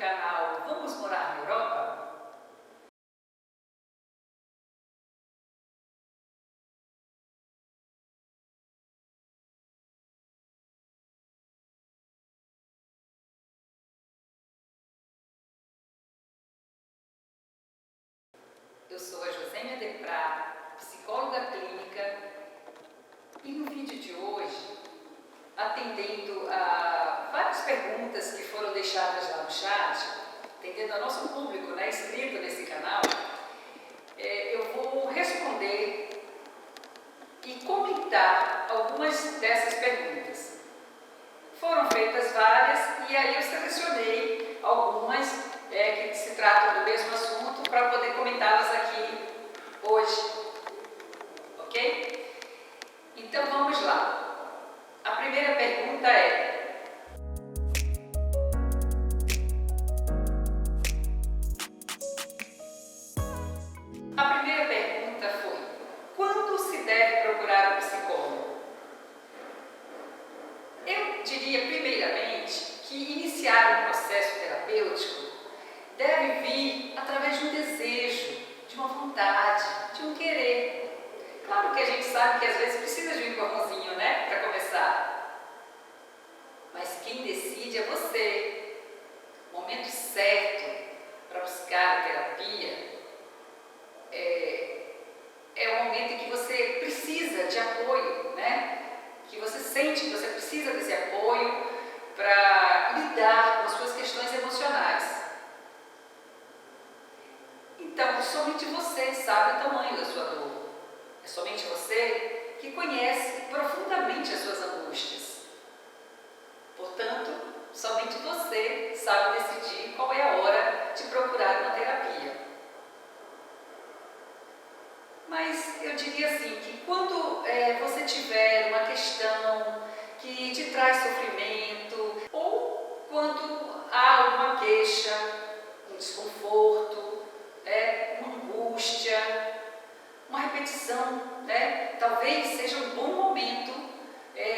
canal Vamos Morar na Europa? Eu sou a Josênia de Prá, psicóloga clínica, e no vídeo de hoje, atendendo a várias perguntas que foram deixadas lá no chat, atendendo ao nosso público, inscrito nesse canal, eu vou responder e comentar algumas dessas perguntas. Foram feitas várias e aí eu selecionei algumas que se tratam do mesmo assunto para poder comentá-las aqui hoje, ok? Então vamos lá. A primeira pergunta é: quando se deve procurar um psicólogo? Eu diria, primeiramente, que iniciar um processo terapêutico deve vir através de um desejo, de uma vontade, de um querer. Claro que a gente sabe que às vezes precisa de um empurrãozinho, para começar. Mas quem decide é você. O momento certo para buscar a terapia é o momento em que você precisa de apoio, que você sente que você precisa desse apoio para lidar com as suas questões emocionais. Então, somente você sabe o tamanho da sua dor. É somente você que conhece profundamente as suas angústias. Portanto, somente você sabe decidir qual é a hora de procurar uma terapia. Mas eu diria assim, que quando você tiver uma questão que te traz sofrimento, ou quando há alguma queixa, um desconforto, uma angústia, uma repetição, talvez seja um bom momento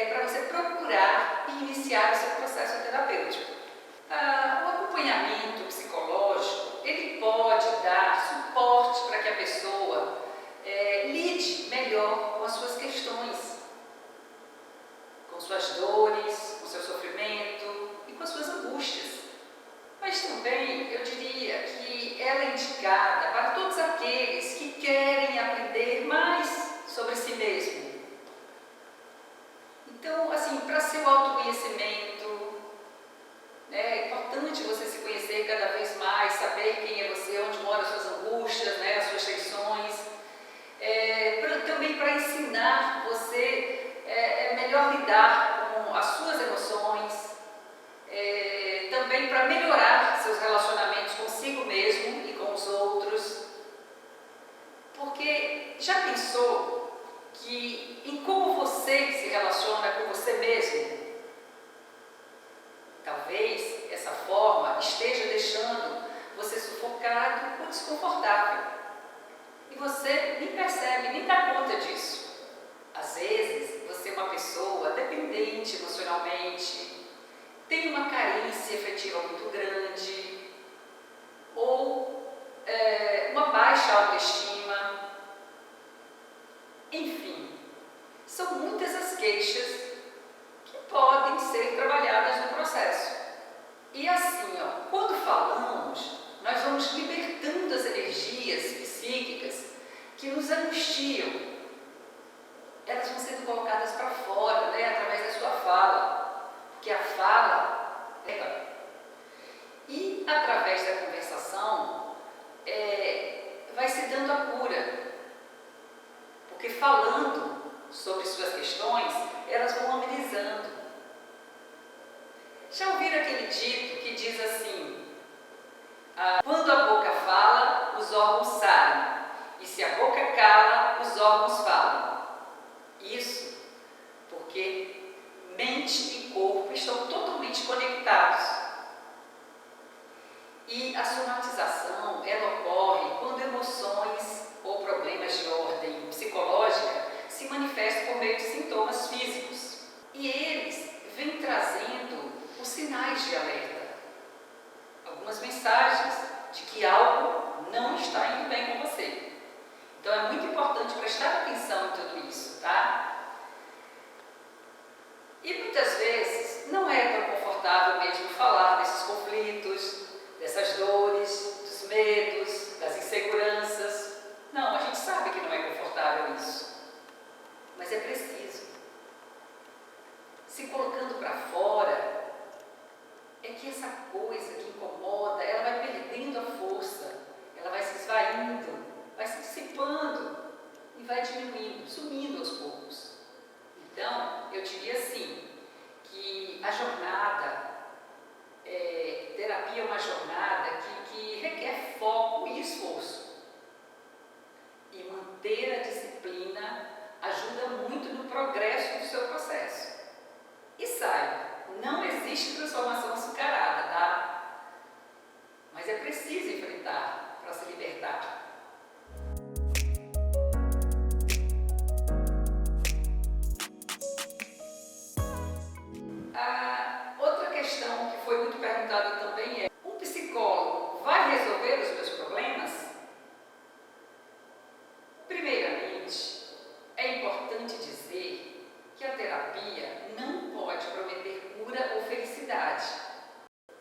para você procurar e iniciar o seu processo terapêutico. O acompanhamento psicológico, ele pode dar suporte para que a pessoa lide melhor com as suas questões, com suas dores, com seu sofrimento e com as suas angústias. Mas também eu diria que ela é indicada para todos aqueles que querem aprender mais sobre si mesmo. Então, assim, para seu autoconhecimento, é importante você se conhecer cada vez mais, saber quem é você, onde moram as suas angústias, as suas tensões. Também para ensinar você melhor lidar com as suas emoções, também para melhorar seus relacionamentos consigo mesmo e com os outros. Porque já pensou que em como você se relaciona com você mesmo? Talvez essa forma esteja deixando você sufocado ou desconfortável. E você nem percebe, nem dá conta disso. Às vezes, você é uma pessoa dependente emocionalmente, tem uma carência afetiva muito grande, ou uma baixa autoestima. Enfim, são muitas as queixas que podem ser trabalhadas no processo. E assim, quando falamos, nós vamos libertando as energias psíquicas que nos angustiam. Elas vão sendo colocadas para fora, através da sua fala, porque a fala e através da conversação vai se dando a cura, porque falando sobre suas questões, elas vão amenizando. Já ouviram aquele dito que diz assim: quando a boca fala, os órgãos saem, e se a boca cala, os órgãos falam. Isso porque mente e corpo estão totalmente conectados. E a somatização, ela ocorre quando emoções ou problemas de ordem psicológica se manifestam por meio de sintomas físicos. E eles vêm trazendo os sinais de alerta. algumas mensagens de que algo não está indo bem com você. Então é muito importante prestar atenção em tudo isso, tá? E muitas vezes não é tão confortável mesmo falar desses conflitos, dessas dores, dos medos, das inseguranças. Não, a gente sabe que não é confortável isso, mas é preciso. Se colocando para fora, é que essa coisa que incomoda, ela vai perdendo a força, ela vai se esvaindo, vai se dissipando e vai diminuindo, sumindo aos poucos. Então, eu diria assim, que a jornada, terapia é uma jornada que requer foco e esforço. E manter a disciplina ajuda muito no progresso do seu processo. E saiba, não existe transformação açucarada, tá? Mas é preciso enfrentar para se libertar. A outra questão que foi muito perguntada também é: um psicólogo vai resolver os meus problemas? Primeiramente, é importante dizer que a terapia não pode prometer cura ou felicidade.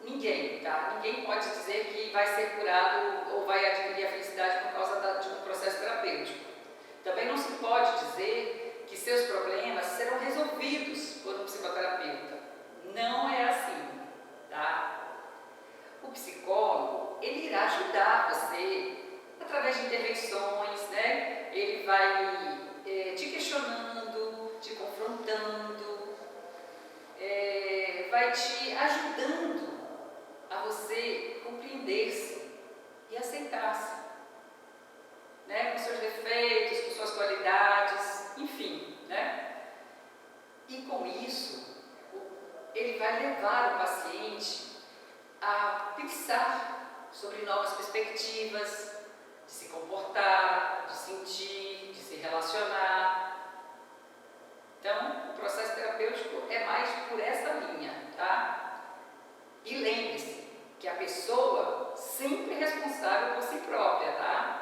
Ninguém, tá? Ninguém pode dizer que vai ser curado ou vai adquirir a felicidade por causa de um processo terapêutico. Também não se pode dizer que seus problemas serão resolvidos por um psicoterapeuta. Não é assim, tá? O psicólogo, ele irá ajudar você através de intervenções, né? Ele vai te questionando, te confrontando, vai te ajudando a você compreender-se e aceitar-se, né? Com seus defeitos, com suas qualidades, enfim, né? E com isso, ele vai levar o paciente a pensar sobre novas perspectivas, de se comportar, de sentir, de se relacionar. Então, o processo terapêutico é mais por essa linha, tá? E lembre-se que a pessoa sempre é responsável por si própria, tá?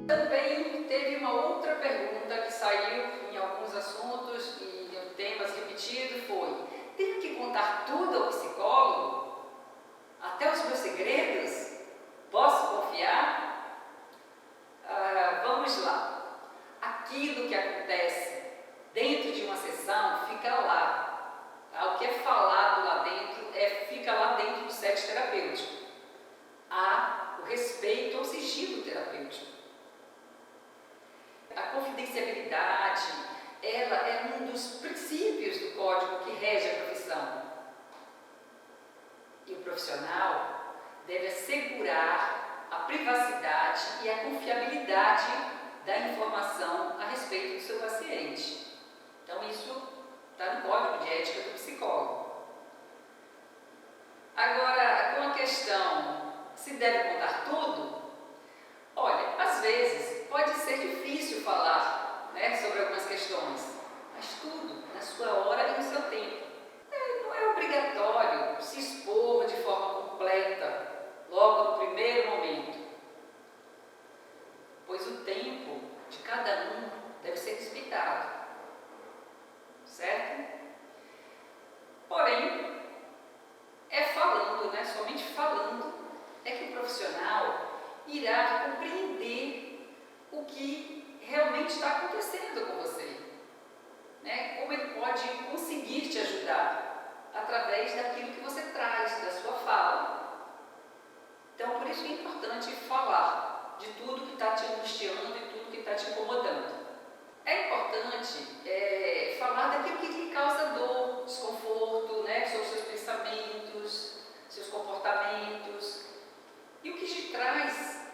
Também teve uma outra pergunta que saiu em alguns assuntos e em temas repetidos, foi: tenho que contar tudo ao psicólogo? Até os meus segredos? Posso confiar? Vamos lá. Aquilo que acontece dentro de uma sessão fica lá. Tá? O que é falado lá dentro fica lá dentro do set terapêutico. Há o respeito ao sigilo terapêutico. A confidencialidade, ela é um dos princípios do código que rege a profissão. E o profissional deve assegurar a privacidade e a confiabilidade da informação a respeito do seu paciente. Então, isso está no código de ética do psicólogo. Agora, com a questão, se deve contar tudo? Olha, às vezes pode ser difícil falar, né, sobre algumas questões, mas tudo na sua hora e no seu tempo. Não é obrigatório se expor de forma completa, logo no primeiro momento, pois o tempo de cada um deve ser respeitado, certo? Porém, é falando, né, somente falando, é que o profissional irá compreender o que realmente está acontecendo com você, né? Como ele pode conseguir te ajudar através daquilo que você traz, da sua fala. Então, por isso é importante falar de tudo que está te angustiando e tudo que está te incomodando. É importante falar daquilo que lhe causa dor, desconforto, né? Sobre seus pensamentos, seus comportamentos. E o que te traz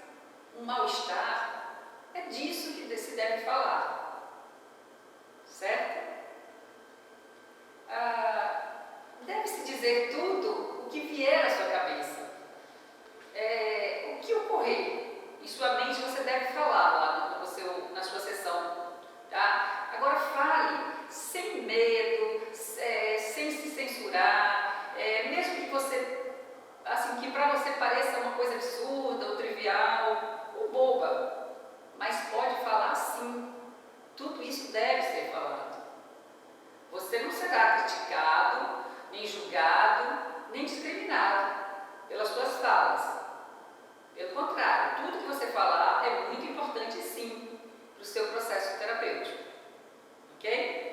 um mal-estar, é disso que se deve falar, certo? Deve-se dizer tudo o que vier à sua cabeça. O que ocorrer em sua mente, você deve falar lá na sua sessão, tá? Agora fale sem medo, sem se censurar, mesmo que você, assim, que para você pareça uma coisa absurda ou trivial ou boba, mas pode falar sim. Tudo isso deve ser falado. Você não será criticado, nem julgado, nem discriminado pelas suas falas. Pelo contrário, tudo que você falar é muito importante sim para o seu processo terapêutico. Ok?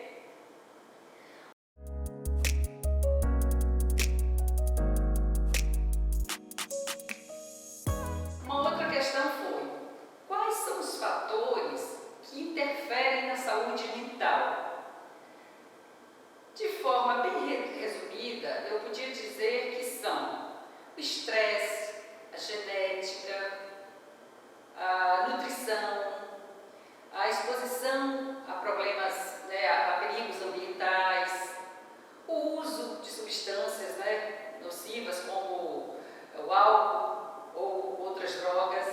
Uma outra questão foi: quais são os fatores que interferem na saúde mental? De forma bem resumida, eu podia dizer que são o estresse, a genética, a nutrição, a exposição a problemas, a perigos ambientais, o uso de substâncias, nocivas como o álcool ou outras drogas,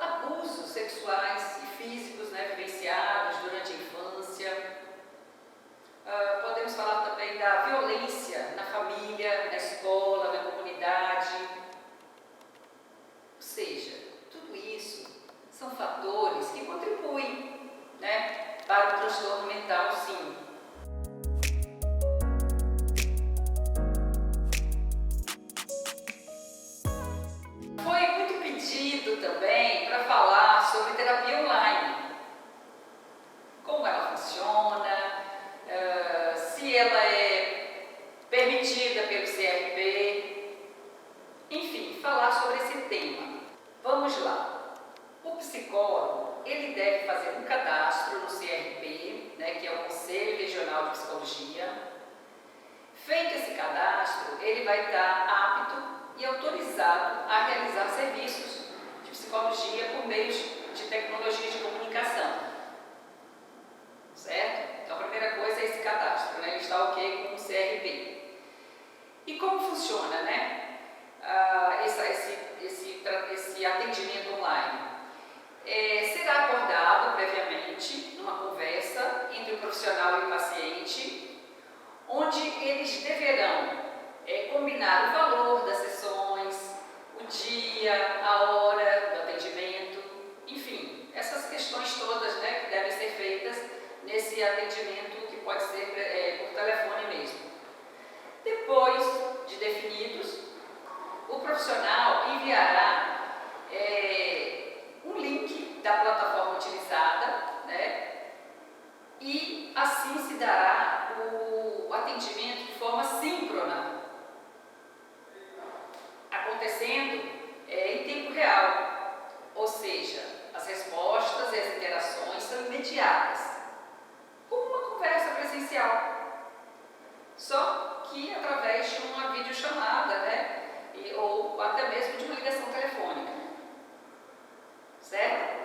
abusos sexuais e físicos, vivenciados durante a infância. Podemos falar também da violência na família, na escola, na comunidade. Ou seja, tudo isso são fatores que contribuem, para o transtorno mental, sim. Foi muito pedido também para falar sobre terapia online. Como ela funciona, se ela é permitida pelo CRP, enfim, falar sobre esse tema. Vamos lá. O psicólogo, ele deve fazer um cadastro no CRP, que é o Conselho Regional de Psicologia. Feito esse cadastro, ele vai estar apto e autorizado a realizar serviços de psicologia por meio de tecnologias de comunicação. Certo? Então, a primeira coisa é esse cadastro, ele está ok com o CRP. E como funciona, esse atendimento online? Será acordado previamente numa conversa entre o profissional e o paciente, onde eles deverão combinar o valor das sessões, o dia, a hora do atendimento, enfim, essas questões todas, que devem ser feitas nesse atendimento, que pode ser por telefone mesmo. Depois de definidos, o profissional enviará um link da plataforma utilizada, e assim se dará o atendimento de forma síncrona, acontecendo em tempo real, ou seja, as respostas e as interações são imediatas, como uma conversa presencial, só que através de uma videochamada, ou até mesmo de uma ligação telefônica, certo?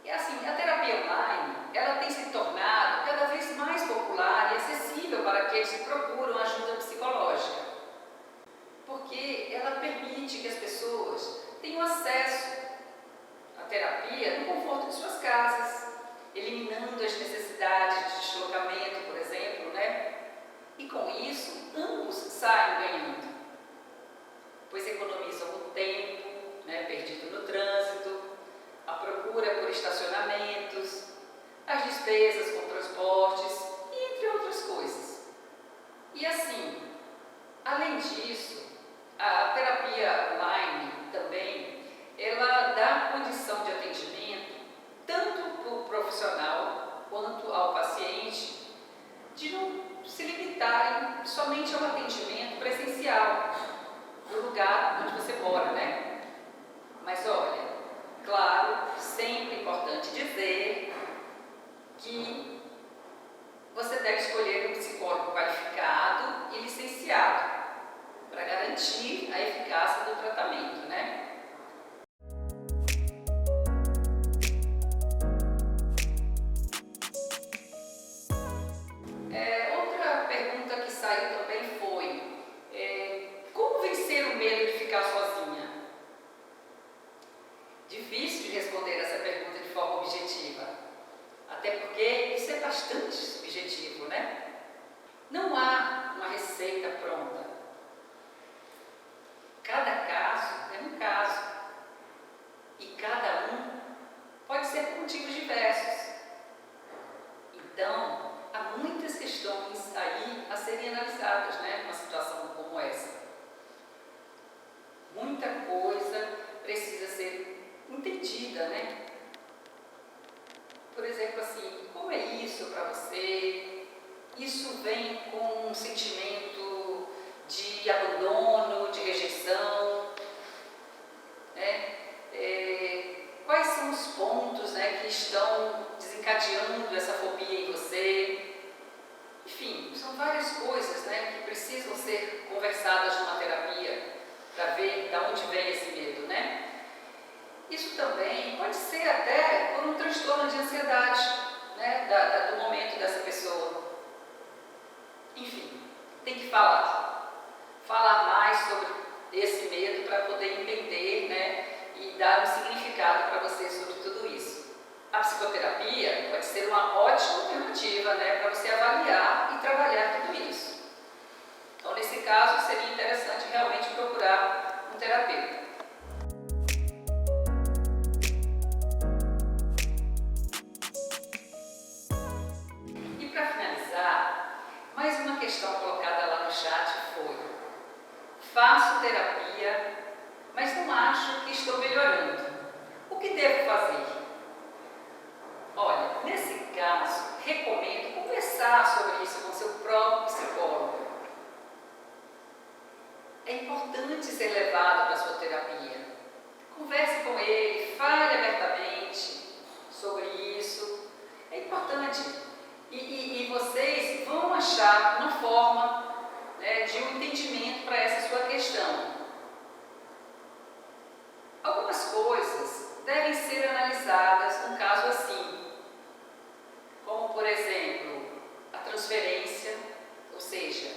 E assim, a terapia online, ela tem se tornado cada vez mais popular e acessível para aqueles que procuram ajuda psicológica, porque ela permite que as pessoas tenham acesso à terapia no conforto de suas casas, eliminando as necessidades de deslocamento, por exemplo, E com isso, ambos saem ganhando, pois economizam o tempo, perdido no trânsito, a procura por estacionamentos, as despesas com transportes, entre outras coisas. E assim, além disso, a terapia online também, ela dá condição de atendimento tanto para o profissional quanto ao paciente, de não se limitarem somente ao atendimento presencial no lugar onde você mora, Mas olha, claro, sempre importante dizer que você deve escolher um psicólogo qualificado e licenciado para garantir a eficácia do tratamento, Outra pergunta que saiu também foi: como vencer o medo de ficar sozinha? Difícil de responder essa pergunta de forma objetiva, bastante subjetivo, né? Não há uma receita pronta. Cada caso é um caso. E cada um pode ser por motivos diversos. Então, há muitas questões aí a serem analisadas, né, numa situação como essa. Muita coisa precisa ser entendida, né? Por exemplo, assim, como é isso para você? Isso vem com um sentimento de abandono, de rejeição, né? Quais são os pontos, né, que estão desencadeando essa fobia em você? Enfim, são várias coisas, né, que precisam ser conversadas numa terapia para ver de onde vem esse medo, né? Isso também pode ser até por um transtorno de ansiedade, né, do momento dessa pessoa. Enfim, tem que falar mais sobre esse medo para poder entender, né, e dar um significado para você sobre tudo isso. A psicoterapia pode ser uma ótima alternativa, né, para você avaliar e trabalhar tudo isso. Então, nesse caso, seria interessante realmente procurar um terapeuta. E para finalizar, mais uma questão colocada lá no chat foi: faço terapia, mas não acho que estou melhorando. O que devo fazer? Olha, nesse caso, recomendo conversar sobre isso com seu próprio psicólogo. É importante ser levado para a sua terapia. Converse com ele, fale abertamente sobre isso. É importante. E vocês vão achar uma forma, né, de um entendimento para essa sua questão. Algumas coisas devem ser analisadas num caso assim, como, por exemplo, a transferência, ou seja,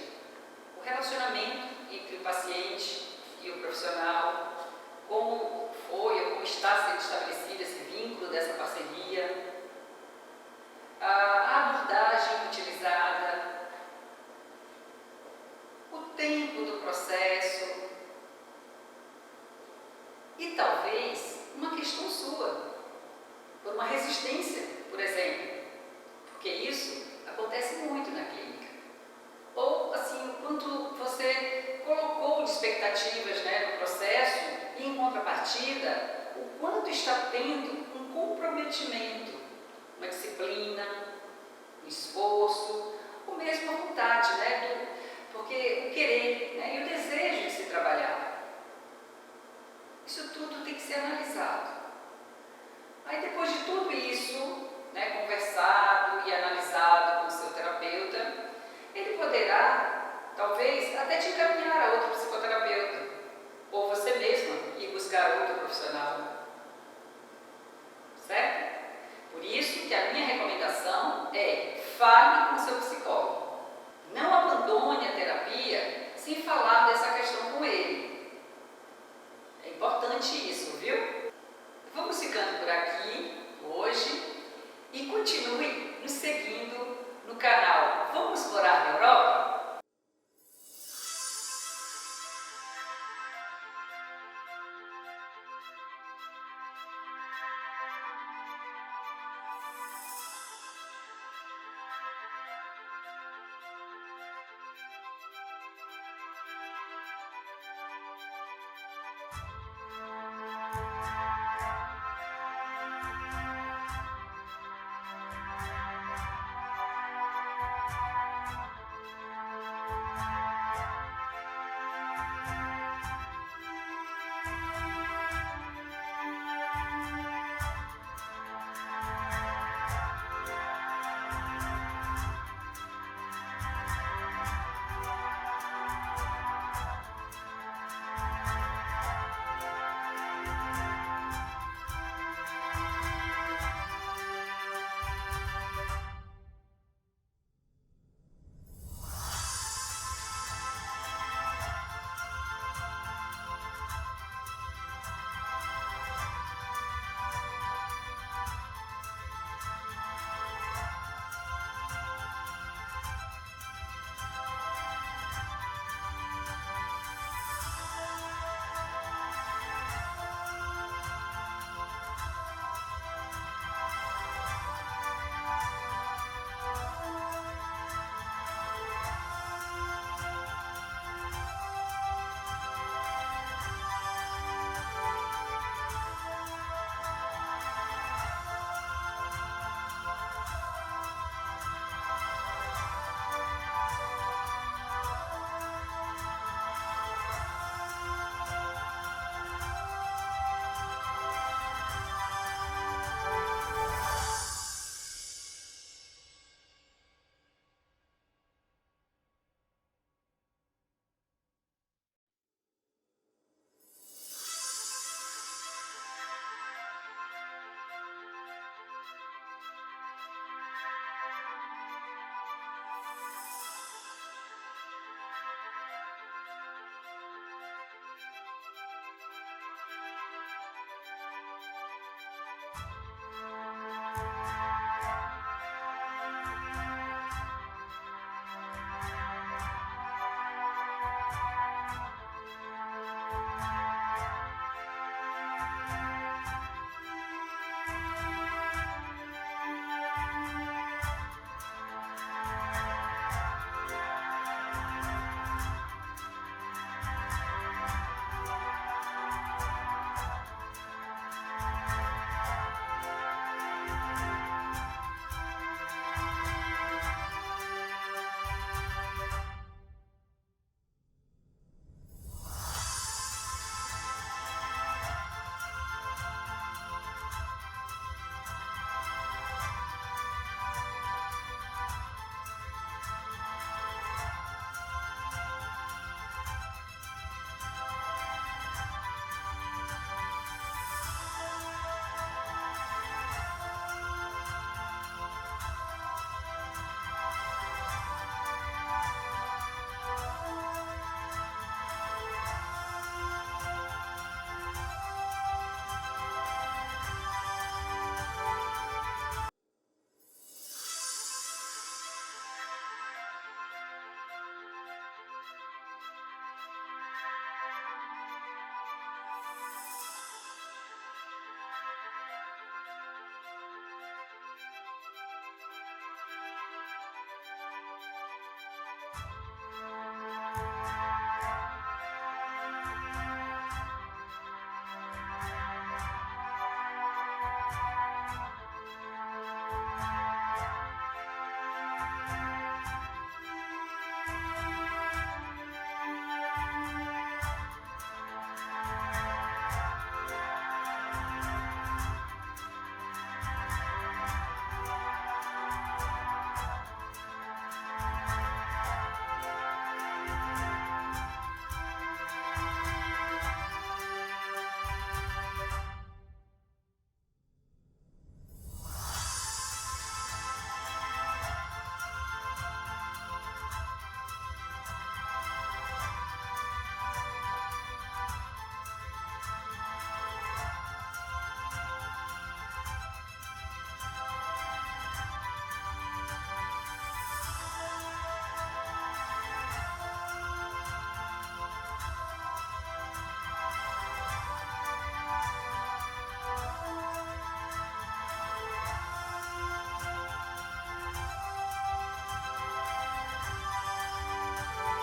o relacionamento entre o paciente e o profissional, como foi ou como está sendo estabelecido esse vínculo dessa parceria, a abordagem utilizada, o tempo do processo e talvez uma questão sua, por uma resistência, por exemplo, porque isso acontece muito na clínica. Ou assim, o quanto você colocou de expectativas, né, no processo e em contrapartida, o quanto está tendo um comprometimento, uma disciplina, um esforço, ou mesmo a vontade, né, porque o querer, né, e o desejo de se trabalhar. Isso tudo tem que ser analisado. Aí depois de tudo isso, né, conversado e analisado com o seu terapeuta, ele poderá, talvez, até te encaminhar a outro psicoterapeuta, ou você mesma ir buscar outro profissional. Certo? Por isso que a minha recomendação é: fale com o seu psicólogo. Não abandone a terapia sem falar dessa questão com ele. É importante isso, viu? Vamos ficando por aqui hoje e continue nos seguindo no canal Vamos Morar na Europa?